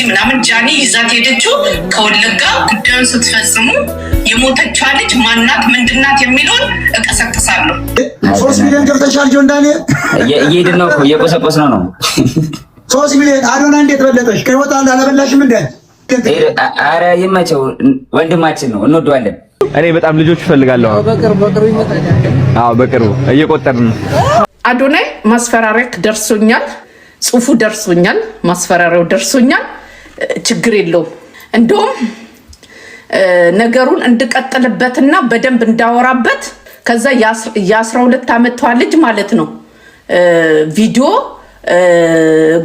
ምናምን ጃኒ ይዛት ሄደችው ከወለጋ ጉዳዩን ስትፈጽሙ የሞተችዋ ልጅ ማናት ምንድናት የሚለውን እቀሰቅሳለሁ። 3 ሚሊዮን ገብተሻል ጆን ዳንኤል እየሄድን ነው እኮ እየቆሰቆስነው ነው። 3 ሚሊዮን አዶና እንዴት በለጠሽ? ከይወጣ አላበላሽም እንዴ? አረ ይመቸው ወንድማችን ነው እንወደዋለን። እኔ በጣም ልጆች እፈልጋለሁ። በቅርቡ ይመጣል። አዎ በቅርቡ እየቆጠርን ነው። አዶናይ ማስፈራሪያክ ደርሶኛል፣ ጽሁፉ ደርሶኛል፣ ማስፈራሪያው ደርሶኛል። ችግር የለውም። እንደውም ነገሩን እንድቀጥልበትና በደንብ እንዳወራበት ከዛ የ12 ዓመቷ ልጅ ማለት ነው ቪዲዮ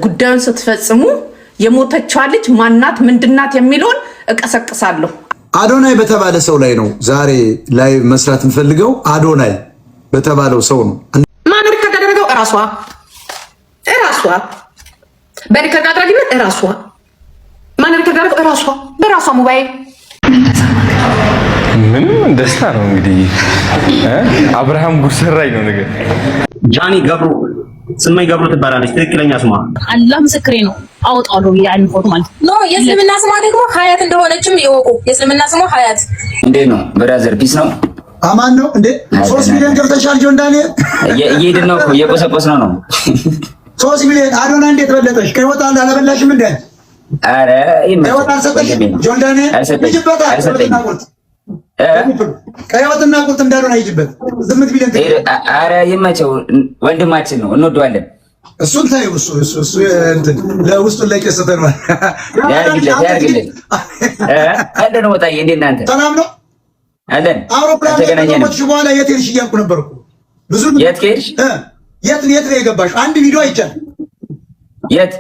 ጉዳዩን ስትፈጽሙ የሞተችዋ ልጅ ማናት ምንድናት የሚለውን እቀሰቅሳለሁ። አዶናይ በተባለ ሰው ላይ ነው ዛሬ ላይ መስራት እንፈልገው። አዶናይ በተባለው ሰው ነው ማን ሪከርድ ያደረገው? እራሷ በሪከርድ አድራጊነት እራሷ ማን ሪከርድ ያደረገው? እራሷ በራሷ ሞባይል። ምንም ደስታ ነው እንግዲህ አብርሃም ጉድ ሰራኝ ነው ነገር። ጃኒ ገብሩ ስማይ ገብሩ ትባላለች። ትክክለኛ ስሟ አላህ ምስክሬ ነው። አወጣለሁ ያን ፎቶ ማለት ነው። የእስልምና ስሟ ደግሞ ሀያት እንደሆነችም ይወቁ። የእስልምና ስሟ ሀያት። እንዴት ነው ብራዘር? ፒስ ነው አማን ነው እንዴ? 3 ሚሊዮን ገብተሻል ጆን ዳንኤል እየሄድን ነው እኮ እየቆሰቆስነው ነው። 3 ሚሊዮን አዶና እንዴት በለጠሽ? ከይወጣ አላበላሽም እንዴ? አረ ከይወጣ አልሰጠሽ ጆን ዳንኤል ይጅበታል። ከይወጣና ቁርጥ እንዳልሆነ ይጅበት ዝምት ቢለን። አረ ይመቸው ወንድማችን ነው እንወደዋለን። እሱን ታዩ እሱ እንትን ለውስጡን ላይ ከሰተን ማለት ያርግልኝ አንተ ነው ወጣዬ። እንዴት እናንተ ሰላም ነው አለን? አውሮፕላን ተገናኘች በኋላ የት ሄድሽ እያልኩ ነበርኩ። ብዙ የት ሄድሽ? የት ነው የገባሽው? አንድ ቪዲዮ አይቻል። የት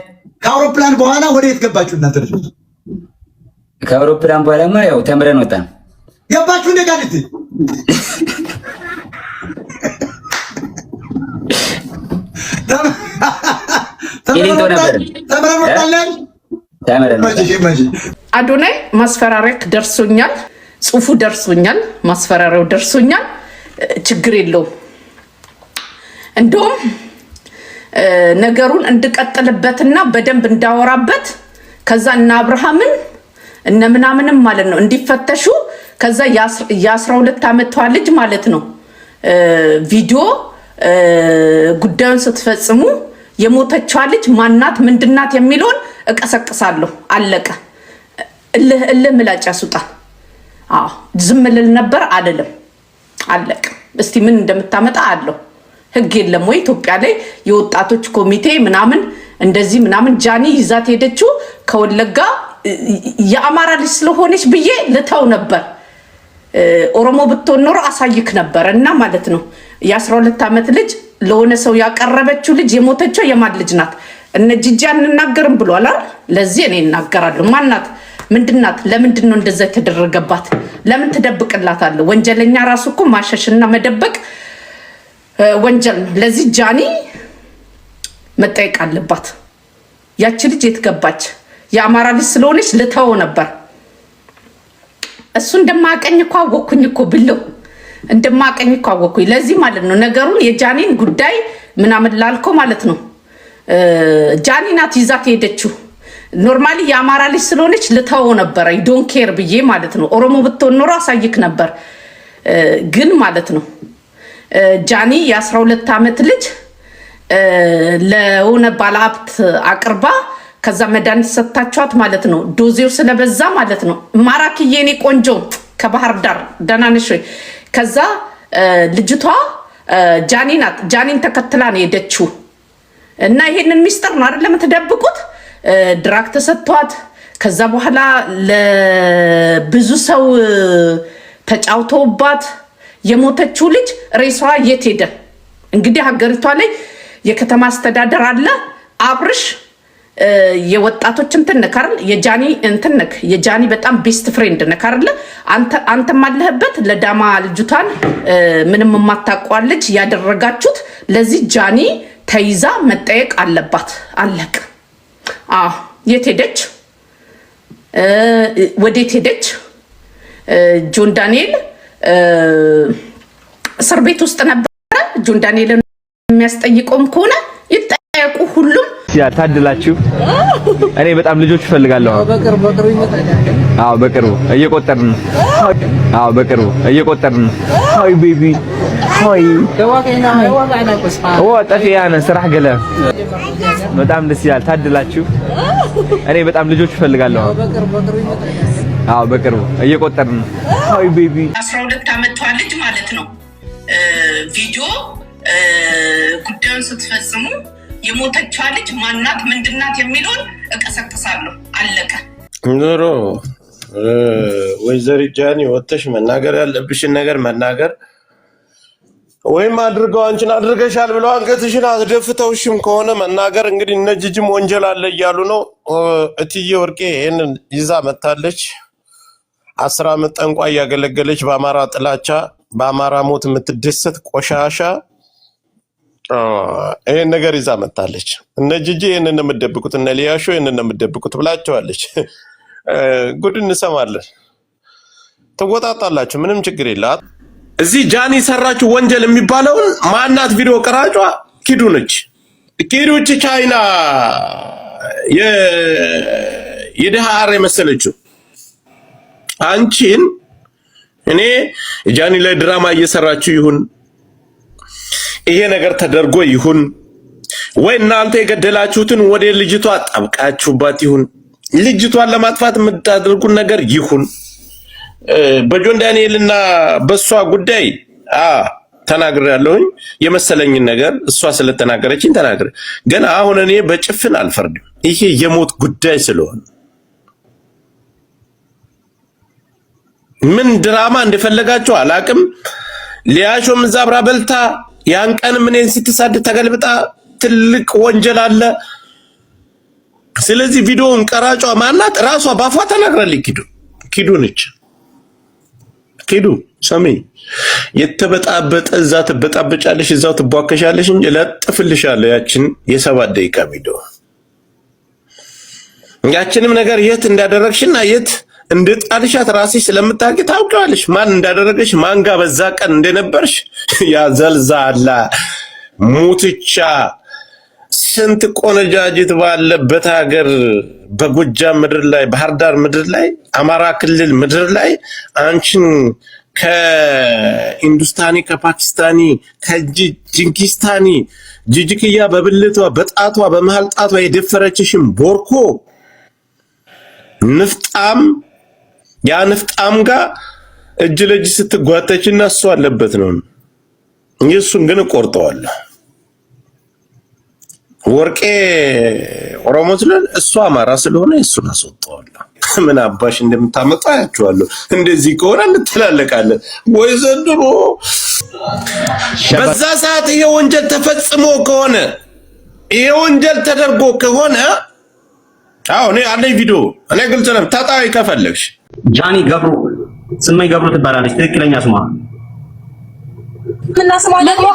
ከአውሮፕላን በኋላ ወደ የት ገባችሁ እናንተ ልጆች? ከአውሮፕላን በኋላማ ያው ተምረን ወጣን። ገባችሁ እንደ ቃሊቲ ኢሊንቶ ነበር ተምረን አዶናይ ማስፈራሪያክ ደርሶኛል፣ ጽሁፉ ደርሶኛል፣ ማስፈራሪያው ደርሶኛል። ችግር የለውም። እንደውም ነገሩን እንድቀጥልበትና በደንብ እንዳወራበት ከዛ እና አብርሃምን እነ ምናምንም ማለት ነው እንዲፈተሹ ከዛ የ12 ዓመቷ ልጅ ማለት ነው ቪዲዮ ጉዳዩን ስትፈጽሙ የሞተችዋ ልጅ ማናት ምንድናት የሚለውን እቀሰቅሳለሁ። አለቀ። እልህ ምላጭ ያስውጣ። አዎ ዝም ልል ነበር አይደለም። አለቀ። እስቲ ምን እንደምታመጣ አለው። ህግ የለም ወይ ኢትዮጵያ ላይ የወጣቶች ኮሚቴ ምናምን እንደዚህ ምናምን ጃኒ ይዛት ሄደችው ከወለጋ የአማራ ልጅ ስለሆነች ብዬ ልተው ነበር። ኦሮሞ ብትሆን ኖሮ አሳይክ ነበር እና ማለት ነው የ12 ዓመት ልጅ ለሆነ ሰው ያቀረበችው ልጅ የሞተችው የማን ልጅ ናት? እነ ጂጂ አንናገርም ብሏል አይደል? ለዚህ እኔ እናገራለሁ። ማናት ምንድናት? ለምንድን ነው እንደዛ የተደረገባት? ለምን ትደብቅላታለህ? ወንጀለኛ ራሱ እኮ ማሸሽና መደበቅ ወንጀል ነው። ለዚህ ጃኒ መጠየቅ አለባት። ያቺ ልጅ የትገባች? የአማራ ልጅ ስለሆነች ልተው ነበር። እሱ እንደማቀኝ እኮ አወኩኝ እኮ ብለው እንደማቀኝ እኮ አወኩኝ። ለዚህ ማለት ነው ነገሩን የጃኒን ጉዳይ ምናምን ላልኮ ማለት ነው ጃኒ ናት ይዛት ሄደችው። ኖርማሊ የአማራ ልጅ ስለሆነች ልተው ነበር። አይ ዶንት ኬር ብዬ ማለት ነው። ኦሮሞ ብትሆን ኖሮ አሳይክ ነበር። ግን ማለት ነው ጃኒ የ12 ዓመት ልጅ ለሆነ ባለሀብት አቅርባ ከዛ መድኃኒት ሰጥታችኋት ማለት ነው። ዶዜው ስለበዛ ማለት ነው። ማራኪዬ የኔ ቆንጆ ከባህር ዳር ደህና ነሽ ወይ? ከዛ ልጅቷ ጃኒ ናት። ጃኒን ተከትላ ነው ሄደችው እና ይሄንን ሚስጥር ነው አይደለም የምትደብቁት። ድራግ ተሰጥቷት ከዛ በኋላ ለብዙ ሰው ተጫውተውባት የሞተችው ልጅ ሬሳዋ የት ሄደ? እንግዲህ ሀገሪቷ ላይ የከተማ አስተዳደር አለ። አብርሽ የወጣቶች እንትን ነክ አይደል? የጃኒ እንትን ነክ የጃኒ በጣም ቤስት ፍሬንድ ነክ አይደል? አንተም አለህበት። ለዳማ ልጅቷን ምንም የማታውቀዋል ልጅ ያደረጋችሁት። ለዚህ ጃኒ ተይዛ መጠየቅ አለባት። አለቅ። አዎ የት ሄደች? ወዴት ሄደች? ጆን ዳንኤል እስር ቤት ውስጥ ነበረ። ጆን ዳንኤልን የሚያስጠይቀውም ከሆነ ይጠየቁ ሁሉም ታድላችሁ። እኔ በጣም ልጆች እፈልጋለሁ። በቅርቡ ይመጣል። አዎ በቅርቡ እየቆጠርን ነው። አዎ በቅርቡ እየቆጠርን ነው። ሃይ ቤቢ ሃይ ደዋቀና ቆስፋ ጠፊያነ ስራህ ገለ በጣም ደስ ይላል። ታድላችሁ። እኔ በጣም ልጆች እፈልጋለሁ። በቅርቡ ይመጣል። አዎ በቅርቡ እየቆጠርን ነው። ሃይ ቤቢ 12 ዓመቷ ልጅ ማለት ነው። ቪዲዮ ጉዳዩን ስትፈጽሙ የሞተችዋ ልጅ ማናት ምንድናት የሚለውን እቀሰቅሳለሁ። አለቀ። ኑሮ ወይዘሪት ጃኒ ወጥተሽ መናገር ያለብሽን ነገር መናገር ወይም አድርገው አንቺን አድርገሻል ብለው አንገትሽን አስደፍተውሽም ከሆነ መናገር። እንግዲህ እነ ጂጂም ወንጀል አለ እያሉ ነው። እትዬ ወርቄ ይሄንን ይዛ መታለች። 10 ዓመት ጠንቋይ ያገለገለች በአማራ ጥላቻ በአማራ ሞት የምትደሰት ቆሻሻ ይሄን ነገር ይዛ መጣለች። እነ ጂጂ ይሄንን የምትደብቁት እነ ሊያሾ ይሄንን የምትደብቁት ብላቸዋለች። ጉድ እንሰማለን። ትወጣጣላችሁ፣ ምንም ችግር የለም። እዚህ ጃኒ ሰራችሁ ወንጀል የሚባለውን ማናት ቪዲዮ ቀራጯ ኪዱ ነች። ኪዱች ቻይና የድሃ አር የመሰለችው አንቺን እኔ ጃኒ ላይ ድራማ እየሰራችሁ ይሁን ይሄ ነገር ተደርጎ ይሁን ወይ እናንተ የገደላችሁትን ወደ ልጅቷ ጣብቃችሁባት ይሁን ልጅቷን ለማጥፋት የምታደርጉት ነገር ይሁን በጆን ዳንኤልና በሷ ጉዳይ ተናግሬያለሁኝ። የመሰለኝን ነገር እሷ ስለተናገረችኝ ተናግሬ ግን አሁን እኔ በጭፍን አልፈርድም። ይሄ የሞት ጉዳይ ስለሆነ ምን ድራማ እንደፈለጋችሁ አላቅም። ሊያሾም ዛብራ በልታ ያን ቀን ምንን ስትሳድ ተገልብጣ ትልቅ ወንጀል አለ። ስለዚህ ቪዲዮውን ቀራጯ ማናት ራሷ ባፏ ተናግራለች። ኪዱ ነች። ኪዱ ሰሚ የተበጣበጠ እዛ ትበጣበጫለሽ እዛው ትቧከሻለሽ እንጂ ለጥፍልሻለሁ ያችን የ7 ደቂቃ ቪዲዮ። ያችንም ነገር የት እንዳደረግሽና የት እንደጣልሻት ራስሽ ስለምታውቂ ታውቂዋለሽ። ማን እንዳደረገሽ ማን ጋር በዛ ቀን እንደነበርሽ ያዘልዛላ ሙትቻ ስንት ቆነጃጅት ባለበት ሀገር በጎጃም ምድር ላይ ባህር ዳር ምድር ላይ አማራ ክልል ምድር ላይ አንቺን ከኢንዱስታኒ ከፓኪስታኒ ከጂንኪስታኒ ጂጂክያ በብልቷ በጣቷ በመሃል ጣቷ የደፈረችሽም ቦርኮ ንፍጣም ያ ንፍጣም ጋር እጅ ለእጅ ስትጓተችና እሱ አለበት ነው። እሱን ግን ቆርጠዋለሁ። ወርቄ ኦሮሞ ስለሆነ እሱ አማራ ስለሆነ እሱን አስወጣዋለሁ። ምን አባሽ እንደምታመጣ ያያችኋለሁ። እንደዚህ ከሆነ እንተላለቃለን ወይ ዘንድሮ። በዛ ሰዓት ይሄ ወንጀል ተፈጽሞ ከሆነ ይሄ ወንጀል ተደርጎ ከሆነ እኔ አለኝ ቪዲዮ እኔ ግልጽ ነው። ታጣይ ከፈለግሽ ጃኒ ገብሩ ስመኝ ገብሩ ትባላለች። ትክክለኛ ስሟ ምንና ስሟ ደግሞ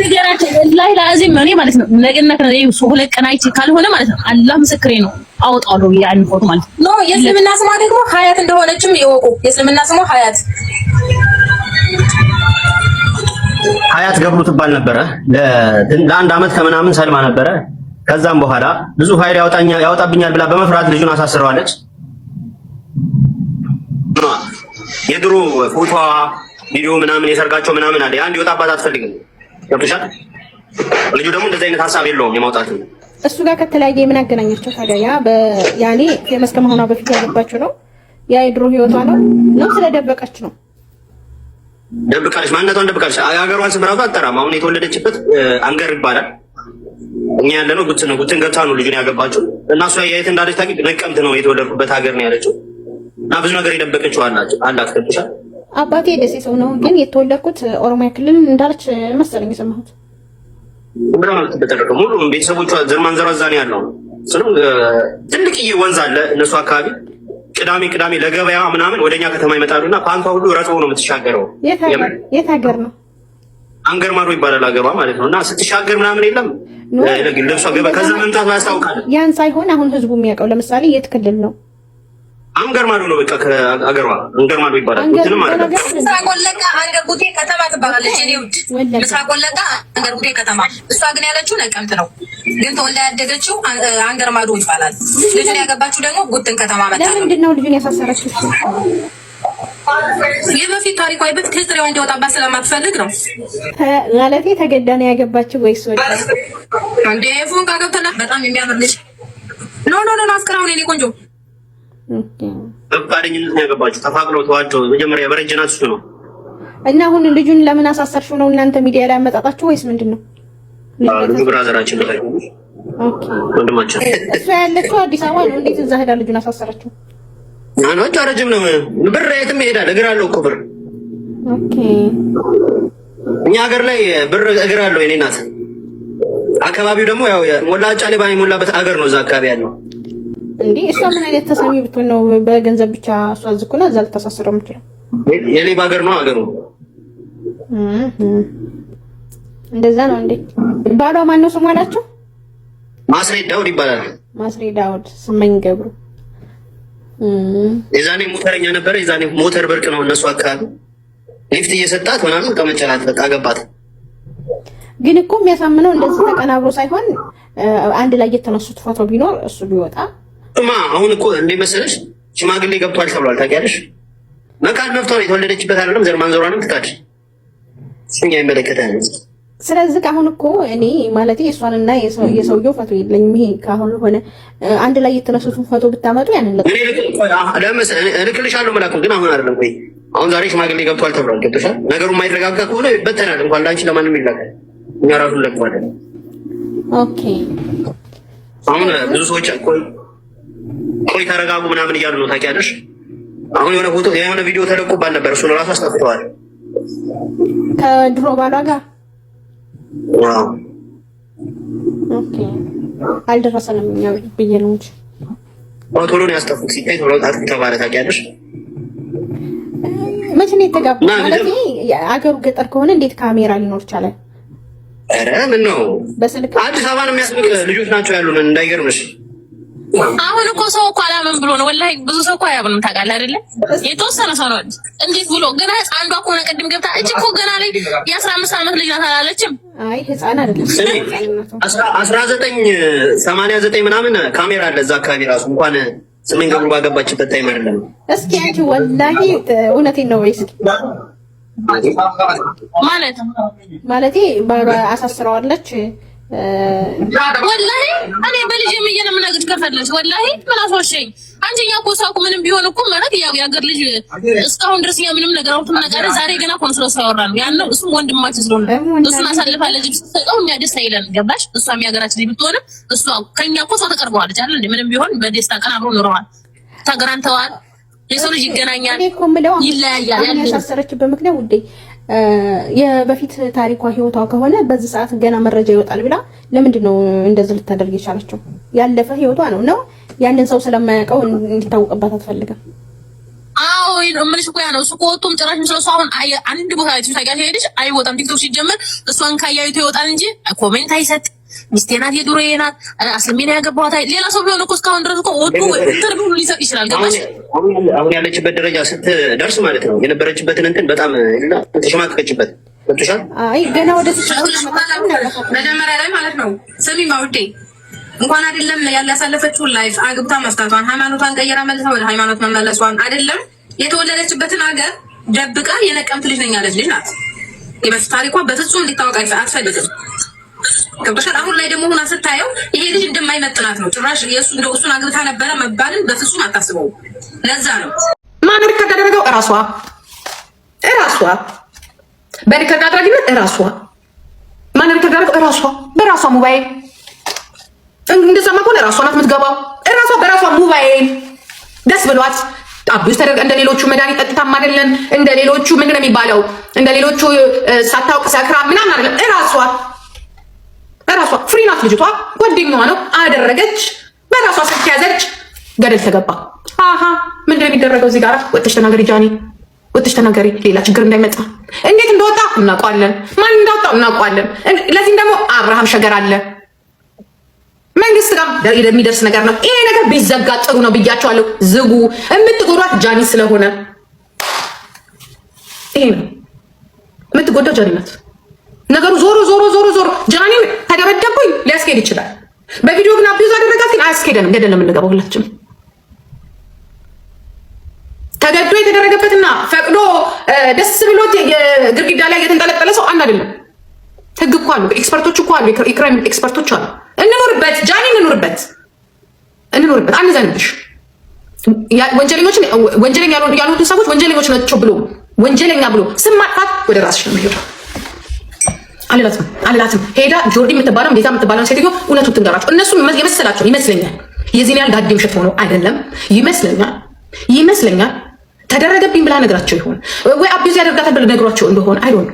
ነገራችን ላይ ላዚም እኔ ማለት ነው ነገነት ነው። ይሄ 2 ቀን አይቼ ካልሆነ ማለት ነው አላህ ምስክሬ ነው አወጣለሁ ያን ፎቶ ማለት ነው። የእስልምና ስሟ ደግሞ ሀያት እንደሆነችም ይወቁ። የእስልምና ስሟ ሀያት ገብሩ ትባል ነበረ። ለአንድ አመት ከምናምን ሰልማ ነበረ። ከዛም በኋላ ብዙ ፋይል ያወጣብኛል ብላ በመፍራት ልጁን አሳስረዋለች። የድሮ ፎቶ ቪዲዮ ምናምን የሰርጋቸው ምናምን አለ አንድ ይወጣባት አትፈልግም። ገብቶሻል? ልጁ ደግሞ እንደዚህ አይነት ሀሳብ የለውም የማውጣት። እሱ ጋር ከተለያየ ምን አገናኛቸው ታዲያ? ያ ያኔ ፌመስ ከመሆኗ በፊት ያገባችው ነው ያ የድሮ ህይወቷ ነው ስለደበቀች ነው። ደብቃለች፣ ማንነቷን ደብቃለች። የሀገሯን ስም ራሱ አትጠራም። አሁን የተወለደችበት አንገር ይባላል። እኛ ያለነው ጉት ነው። ጉትን ገብታ ነው ልጁን ያገባችው እና እሷ የት እንዳለች ታውቂ? ነቀምት ነው የተወለድኩበት ሀገር ነው ያለችው እና ብዙ ነገር የደበቀችው አላት። ገብቶሻል? አባቴ ደሴ ሰው ነው ግን የተወለድኩት ኦሮሚያ ክልል እንዳለች መሰለኝ የሰማሁት። ብራ ማለት በተደረገ ሙሉ ቤተሰቦቿ ዘርማን ዘራዛ ነው ያለው። ትልቅዬ ወንዝ አለ እነሱ አካባቢ። ቅዳሜ ለገበያ ምናምን ወደኛ ከተማ ይመጣሉና ፓንቷ ሁሉ ረጥቦ ነው የምትሻገረው። የት ሀገር ነው? አንገር ማዶ ይባላል ሀገሯ ማለት ነው። እና ስትሻገር ምናምን የለም ልብሷ ገበያ ከዛ መምጣት ያስታውቃል። ያን ሳይሆን አሁን ህዝቡ የሚያውቀው ለምሳሌ የት ክልል ነው? አንገር ማዶ ነው በቃ ከአገሯ አንገር ማዶ ይባላል። ጉትንም ማለት ነው። ምስራቅ ወለጋ አንገር ጉቴ ከተማ ትባላለች። እኔ ውድ ምስራቅ ወለጋ አንገር ጉቴ ከተማ። እሷ ግን ያለችው ነቀምት ነው፣ ግን ተወልዳ ያደገችው አንገር ማዶ ይባላል። ልጁን ያገባችው ደግሞ ጉትን ከተማ መጣ። ለምንድን ነው ልጁን ያሳሰረችው? የበፊት ታሪኳ የበፊት ሂስትሪዋ እንዲወጣባት ስለማትፈልግ ነው። ማለቴ ተገዳ ነው ያገባችው ወይስ ወደ እንደ ፎን ካገብተና በጣም የሚያምር ልጅ ኖ አፍቅራው ነው። እኔ ቆንጆ በባደኝነት ነው ያገባችው። ተፋቅለው ተዋቸው። መጀመሪያ በረጀናት እሱ ነው። እና አሁን ልጁን ለምን አሳሰርሽው ነው እናንተ ሚዲያ ላይ አመጣጣችሁ ወይስ ምንድን ነው? ልጁ ብራዘራችን ነው። ኦኬ ወንድማችን እሷ ያለችው አዲስ አበባ ነው። እንዴት እዛ ሄዳ ልጁን አሳሰረችው? አንተ ረጅም ነው ብር የትም ይሄዳል። እግር አለው እኮ ብር። ኦኬ እኛ ሀገር ላይ ብር እግር አለው። የኔ ናት። አካባቢው ደግሞ ያው ሞላጫ ሌባ የሞላበት አገር ነው። እዛ አካባቢ ያለው እንዴ እሷ ምን አይነት ተሰሚ ብትሆን ነው በገንዘብ ብቻ እሷ ዝኩና እዛ ልታሳስረው የምትችለው? የሌባ ሀገር ነው አገሩ። እንደዛ ነው እንዴ? ባሏ ማን ነው ስሟ አላቸው? ማስሬ ዳውድ ይባላል። ማስሬ ዳውድ ስመኝ ገብሩ። የዛኔ ሞተረኛ ነበረ። የዛኔ ሞተር ብርቅ ነው እነሱ አካባቢ። ሊፍት እየሰጣት ምናምን ተመጨላት። በቃ አገባት። ግን እኮ የሚያሳምነው እንደዚህ ተቀናብሮ ሳይሆን አንድ ላይ የተነሱት ፎቶ ቢኖር እሱ ቢወጣ አሁን እኮ እንደ መሰለሽ ሽማግሌ ገብቷል ተብሏል። ታውቂያለሽ? መካድ መብቷ ነው። የተወለደችበት አይደለም ዘር ማንዘሯንም ትካድ። እኛ ይመለከታል። ስለዚህ አሁን እኮ እኔ ማለት እሷንና የሰውየው ፎቶ የለኝም። ይሄ ካሁን ሆነ አንድ ላይ የተነሱትን ፎቶ ብታመጡ ያንን እልክልሻለሁ መላኩን። ግን አሁን አይደለም። ቆይ አሁን ዛሬ ሽማግሌ ገብቷል ተብሏል። ገብቶሻል? ነገሩ የማይረጋጋ ከሆነ ይበተናል። እንኳን ለአንቺ ለማንም ይላካል። እኛ ራሱን ለቅሟለን። ኦኬ አሁን ብዙ ሰዎች ቆይ ተረጋጉ ምናምን እያሉ ነው። ታውቂያለሽ? አሁን የሆነ ፎቶ የሆነ ቪዲዮ ተለቆባል ነበር። እሱን ራሱ አስጠፍተዋል ከድሮ ባሏ ጋር። ዋው ኦኬ አልደረሰንም እኛ ብዬ ነው እንጂ ቶሎ ነው ያስጠፉት። ሲታይ ቶሎ ታጥቂ ተባለ። ታውቂያለሽ? መቼ ነው የተጋቡ? ማለት አገሩ ገጠር ከሆነ እንዴት ካሜራ ሊኖር ይችላል? ኧረ ምን ነው በስልክ አዲስ አበባ ነው የሚያስብቅ ልጆች ናቸው ያሉን። እንዳይገርምሽ አሁን እኮ ሰው እኮ አላምን ብሎ ነው። ወላሂ ብዙ ሰው እኮ አያምንም። ታውቃለህ አይደለ? የተወሰነ ሰው ነው እንዴት ብሎ ገና አንዷ እኮ ነው ቅድም ገብታ እጅ እኮ ገና ላይ የ15 ዓመት ልጅ ናት አላለችም? አይ ህፃን አይደለም 1989 ምናምን ካሜራ አለ እዛ አካባቢ ራሱ እንኳን ስሜን ገብሩ ባገባችበት ታይም አይደለም። እስኪ አንቺ ወላሂ እውነቴን ነው ወይስ ማለቴ አሳስረዋለች? ወላሂ እኔ በልጅ የሚየነ ምናገር ከፈለች ወላሂ ምን አስወሸኝ። አንቺኛ እኮ ሰው ምንም ቢሆን እኮ ማለት ያው የአገር ልጅ እስካሁን ድረስ ምንም ነገር አውጥቶ ነገር ዛሬ ገና ኮንሶል ሳይወራን ያለው እሱም ወንድማችን ስለሆነ እሱን አሳልፋ ለጅ ስትሰጠው እኛ ደስ አይለን። ገባሽ? እሷም የሀገራችን ልጅ ብትሆንም እሷ ከኛ እኮ ሰው ተቀርበዋለች አይደል? ምንም ቢሆን በደስታ ቀን አብሮ ኖረዋል፣ ተገናኝተዋል። የሰው ልጅ ይገናኛል፣ ይለያያል። ያሳሰረችበት ምክንያት ውዴ የበፊት ታሪኳ ህይወቷ ከሆነ በዚህ ሰዓት ገና መረጃ ይወጣል ብላ ለምንድን ነው እንደዚህ ልታደርግ የቻለችው? ያለፈ ህይወቷ ነው ያንን ሰው ስለማያውቀው እንዲታወቅባት አትፈልግም። አዎ እምልሽ እኮ ያ ነው። እሱ ከወጡም ጭራሽ ምስለ እሱ አሁን አንድ ቦታ ላይ ታጋሽ ሄድሽ አይወጣም። ቲክቶክ ሲጀመር እሷን ካያዩት ይወጣል እንጂ ኮሜንት አይሰጥ። ሚስቴ ናት የዱሮዬ ናት አስለሚና ያገባኋት ሌላ ሰው ቢሆን እኮ እስካሁን ድረስ እኮ ወጡ ኢንተርቪው ሊሰጥ ይችላል። ገባሽ? አሁን ያለችበት ደረጃ ስትደርስ ማለት ነው የነበረችበትን እንትን በጣም ተሸማቀቀችበት። ወጥቷል። አይ ገና ወደ መጀመሪያ ላይ ማለት ነው ስሚ ማውዴ እንኳን አይደለም ያላሳለፈችውን ላይፍ አግብታ መፍታቷን ሃይማኖቷን ቀይራ መልሳ ወደ ሃይማኖት መመለሷን አይደለም የተወለደችበትን ሀገር ደብቃ የነቀምት ልጅ ነኝ ያለች ልጅ ናት። የበፊት ታሪኳ በፍጹም እንዲታወቅ አትፈልግም። ገብቶሻል? አሁን ላይ ደግሞ ሆና ስታየው ይሄ ልጅ እንደማይመጥናት ነው። ጭራሽ የእሱ እንደው እሱን አግብታ ነበረ መባልን በፍጹም አታስበው። ለዛ ነው ማን ሪከርድ ያደረገው? እራሷ በሪከርድ አድራጊነት እራሷ። ማን ሪከርድ ያደረገው? እራሷ በራሷ ሞባይል። እንደዛማ ከሆነ እራሷ ናት የምትገባው። እራሷ በራሷ ሞባይል ደስ ብሏት አብዩስ ተደረገ። እንደ ሌሎቹ መድኃኒት ጠጥታም አይደለም። እንደ ሌሎቹ ምንድን ነው የሚባለው? እንደ ሌሎቹ ሳታውቅ ሰክራ ምናምን አይደለም። እራሷ ፍሪ ናት ልጅቷ። ጓደኛዋ ነው አደረገች። በራሷ ስልክ ያዘች፣ ገደል ተገባ። አሃ ምንድን ነው የሚደረገው እዚህ ጋር? ወጥተሽ ተናገሪ ጃኒ፣ ወጥተሽ ተናገሪ። ሌላ ችግር እንዳይመጣ። እንዴት እንደወጣ እናውቀዋለን፣ ማን እንዳወጣው እናውቀዋለን። ለዚህም ደግሞ አብርሃም ሸገር አለ። መንግስት ጋር የሚደርስ ነገር ነው። ይሄ ነገር ቢዘጋ ጥሩ ነው ብያቸዋለሁ። ዝጉ። የምትጎዷት ጃኒ ስለሆነ ይሄ ነው የምትጎዳው ጃኒ ናት። ነገሩ ዞሮ ጃኒን ተደበደብኩኝ ሊያስኬድ ይችላል። በቪዲዮ ግን አቢዩዝ አደረጋት ግን አያስኬደንም። ገደል ነው የምንገባው ሁላችንም። ተገዶ የተደረገበትና ፈቅዶ ደስ ብሎት ግድግዳ ላይ የተንጠለጠለ ሰው አንድ አይደለም። ህግ እኮ አሉ፣ ኤክስፐርቶች እኮ አሉ፣ የክራይም ኤክስፐርቶች አሉ። እንኖርበት ጃኒ እንኖርበት። አንዘንብሽ። ወንጀለኛ ያልሆኑትን ሰዎች ወንጀለኞች ናቸው ብሎ ወንጀለኛ ብሎ ስም ማጥፋት ወደ ራስሽ ነው የሚሄደው። አልላትም ሄዳ ጆርዲ የምትባለው ቤዛ የምትባለው ሴትዮ እውነቱን ትንገራቸው። እነሱ የመሰላቸው ይመስለኛል። የዚህን ያህል ጋዴም ሸት ሆኖ አይደለም ይመስለኛል። ተደረገብኝ ብላ ነግራቸው ይሆን ወይ አቢዩዝ ያደርጋታል ብለ ነግሯቸው እንደሆነ አይዶን።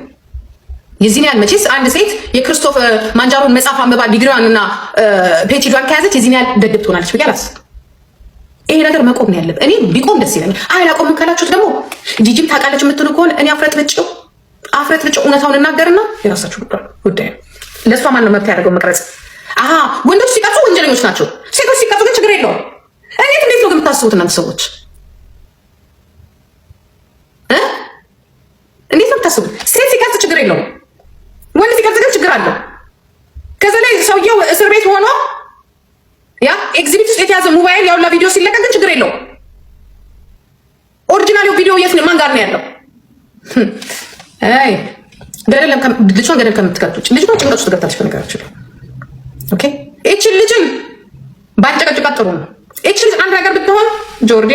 የዚህን ያህል መቼስ አንድ ሴት የክርስቶፍ ማንጃሮን መጽሐፍ አንብባ ዲግሪዋን እና ፒኤችዲዋን ከያዘች የዚህን ያህል ደደብ ትሆናለች ብዬ አላስብም። ይሄ ነገር መቆም ነው ያለበት። እኔ ቢቆም ደስ ይለኛል። አላቆምም ካላችሁት ደግሞ ጂጂም ታውቃለች የምትሉ ከሆነ እኔ አፍረት ልጭው እውነታውን እናገርና የራሳችሁ ጉዳይ ነው። ለእሷ ማን ነው መብት ያደርገው መቅረጽ? ወንዶች ሲቀርጹ ወንጀለኞች ናቸው። ሴቶች ሲቀርጹ ግን ችግር የለውም። እንዴት ነው ግን የምታስቡት እናንተ ሰዎች? እንዴት ነው የምታስቡት? ሴት ሲቀርጽ ችግር የለውም፣ ወንድ ሲቀርጽ ግን ችግር አለው። ከዛ ላይ ሰውየው እስር ቤት ሆኖ ያ ኤግዚቢት ውስጥ የተያዘ ሞባይል ያውላ ቪዲዮ ሲለቀቅ ግን ችግር የለውም። ኦሪጂናል ቪዲዮ የት ነው? ማን ጋር ነው ያለው? ልጅቷን ገደል ከምትከቱች ልጅቷ ጭንቀት ውስጥ ገብታለች። በነገራችን ኦኬ፣ እቺን ልጅን ባንጨቀጭቃት ጥሩ ነው። እቺ ልጅ አንድ ነገር ብትሆን ጆርዲ፣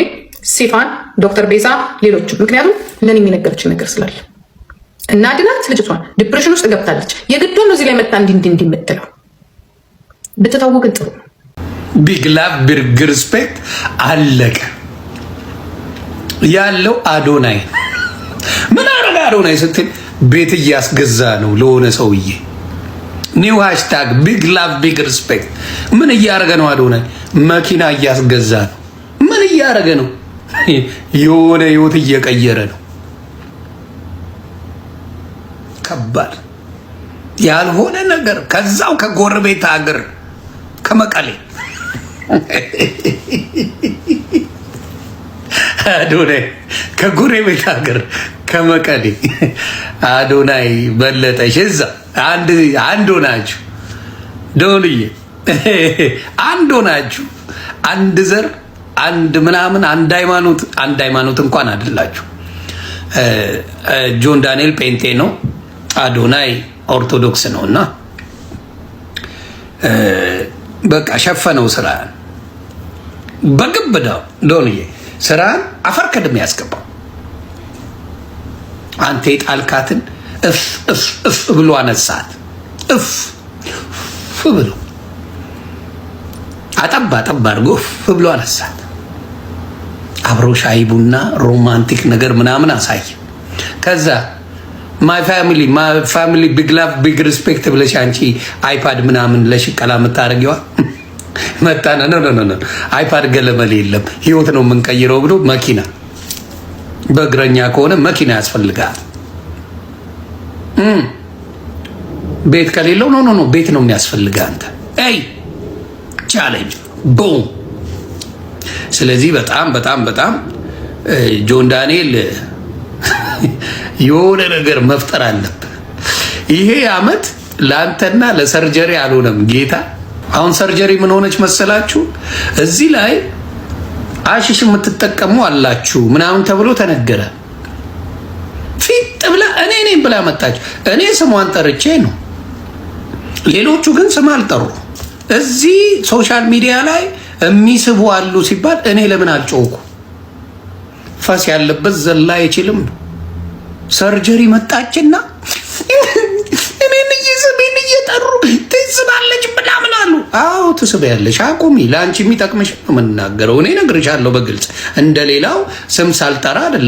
ሲፋን፣ ዶክተር ቤዛ፣ ሌሎችም ምክንያቱም ለኔ የሚነገረችን ነገር ስላለ እና ድናት ልጅቷን ዲፕሬሽን ውስጥ ገብታለች። የግድ ነው እዚህ ላይ መጣ እንዲህ የምትለው ብትተው ግን ጥሩ ነው። ቢግ ላቭ ቢግ ሪስፔክት አለቀ ያለው አዶናይ ምን አረጋ? አዶናይ ስትል ቤት እያስገዛ ነው ለሆነ ሰውዬ። ኒው ሃሽታግ ቢግ ላቭ ቢግ ሪስፔክት። ምን እያረገ ነው አዶናይ? መኪና እያስገዛ ነው። ምን እያረገ ነው? የሆነ ህይወት እየቀየረ ነው። ከባድ ያልሆነ ነገር ከዛው ከጎረቤት ሀገር ከመቀሌ አዶናይ ከጎረቤት ሀገር ከመቀሌ አዶናይ በለጠሽ። እዛ አንድ ሆናችሁ ዶንዬ አንድ ሆናችሁ አንድ ዘር አንድ ምናምን አንድ ሃይማኖት እንኳን አይደላችሁ። ጆን ዳንኤል ጴንጤ ነው፣ አዶናይ ኦርቶዶክስ ነው። እና በቃ ሸፈነው ስራን በግብዳው ዶንዬ ስራን አፈር ከድሜ ያስገባው። አንተ የጣልካትን እፍ ብሎ አነሳት። እፍ ብሎ አጠባ አድርጎ እፍ ብሎ አነሳት። አብሮ ሻይ ቡና ሮማንቲክ ነገር ምናምን አሳየ። ከዛ ማይ ፋሚሊ ቢግ ላቭ ቢግ ሪስፔክት ብለሽ አንቺ አይፓድ ምናምን ለሽቀላ የምታደርጊዋ መጣና ነው አይፓድ ገለመል የለም ህይወት ነው የምንቀይረው ብሎ መኪና በእግረኛ ከሆነ መኪና ያስፈልጋል። ቤት ከሌለው ኖ ቤት ነው የሚያስፈልገው አንተ አይ ቻሌንጅ ቦም። ስለዚህ በጣም ጆን ዳንኤል የሆነ ነገር መፍጠር አለብህ። ይሄ አመት ለአንተና ለሰርጀሪ አልሆነም ጌታ። አሁን ሰርጀሪ ምን ሆነች መሰላችሁ? እዚህ ላይ አሽሽ የምትጠቀሙ አላችሁ ምናምን ተብሎ ተነገረ። ፊት ብላ እኔ ነኝ ብላ መጣች። እኔ ስሟን ጠርቼ ነው፣ ሌሎቹ ግን ስም አልጠሩ። እዚህ ሶሻል ሚዲያ ላይ የሚስቡ አሉ ሲባል እኔ ለምን አልጮኩ? ፈስ ያለበት ዘላ አይችልም። ሰርጀሪ መጣችና እኔን እየጠሩ ትስባለች ምናምን አሉ። አዎ ትስቢያለሽ፣ አቁሚ። ለአንቺ የሚጠቅምሽ ነው የምናገረው። እኔ እነግርሻለሁ በግልጽ እንደሌላው ስም ሳልጠራ አይደለም።